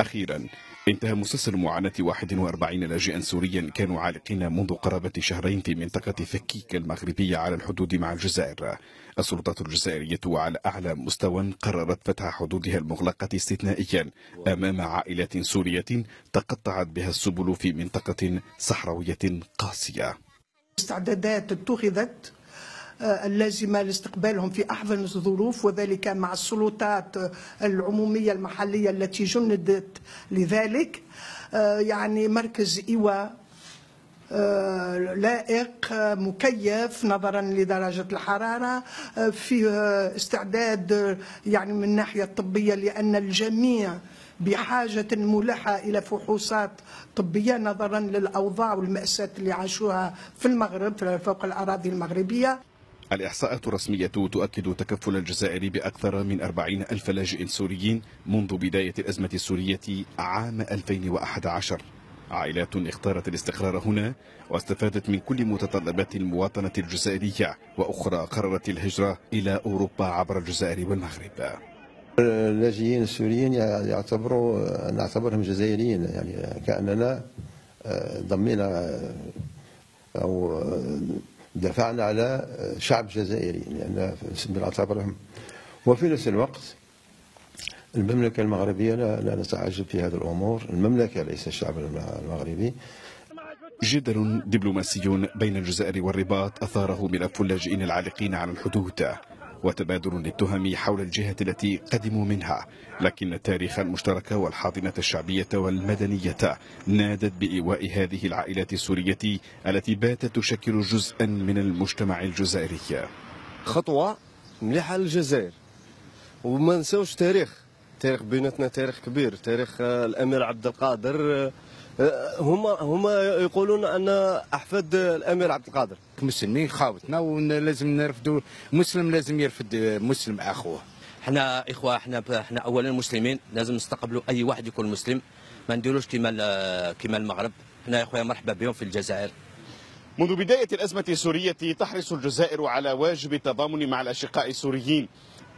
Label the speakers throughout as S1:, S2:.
S1: أخيرا انتهى مسلسل معاناة 41 لاجئا سوريا كانوا عالقين منذ قرابة شهرين في منطقة فكيك المغربية على الحدود مع الجزائر. السلطات الجزائرية على أعلى مستوى قررت فتح حدودها المغلقة استثنائيا أمام عائلات سورية تقطعت بها السبل في منطقة صحراوية قاسية.
S2: استعدادات اتخذت اللازمة لاستقبالهم في أحسن الظروف، وذلك مع السلطات العمومية المحلية التي جندت لذلك. يعني مركز إيواء لائق مكيف نظرا لدرجة الحرارة، في استعداد يعني من الناحية الطبية، لأن الجميع بحاجة ملحة إلى فحوصات طبية نظرا للأوضاع والمأساة اللي عاشوها في المغرب فوق الأراضي المغربية.
S1: الإحصاءات الرسمية تؤكد تكفل الجزائر بأكثر من 40 ألف لاجئ سوري منذ بداية الأزمة السورية عام 2011. عائلات اختارت الاستقرار هنا واستفادت من كل متطلبات المواطنة الجزائرية، وأخرى قررت الهجرة إلى أوروبا عبر الجزائر والمغرب.
S3: اللاجئين السوريين نعتبرهم جزائريين، يعني كأننا ضمينا أو دفعنا على شعب جزائري، لأن نعتبرهم. وفي نفس الوقت المملكة المغربية لا نتعجب في هذه الأمور، المملكة ليس الشعب المغربي.
S1: جدل دبلوماسي بين الجزائر والرباط أثاره ملف اللاجئين العالقين على الحدود، وتبادل للتهم حول الجهة التي قدموا منها، لكن التاريخ المشترك والحاضنة الشعبية والمدنية نادت بإيواء هذه العائلات السورية التي باتت تشكل جزءا من المجتمع الجزائري.
S4: خطوة مليحة للجزائر، وما نساوش تاريخ بيناتنا، تاريخ كبير، تاريخ الأمير عبد القادر. هما يقولون أن أحفاد الأمير عبد القادر
S5: مسلمين خاوتنا، ولازم نرفدوا مسلم، لازم يرفد مسلم أخوه.
S6: احنا إخوة، احنا أولا مسلمين، لازم نستقبلوا أي واحد يكون مسلم، ما نديروش كما المغرب. احنا يا إخويا مرحبا بهم في الجزائر.
S1: منذ بداية الأزمة السورية تحرص الجزائر على واجب التضامن مع الأشقاء السوريين.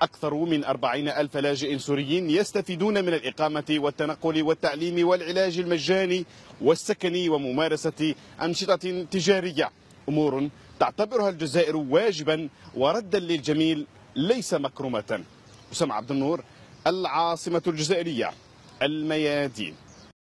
S1: أكثر من 40 ألف لاجئ سوريين يستفيدون من الإقامة والتنقل والتعليم والعلاج المجاني والسكني وممارسة أنشطة تجارية، أمور تعتبرها الجزائر واجبا وردا للجميل ليس مكرمة. أسامة عبد النور، العاصمة الجزائرية، الميادين.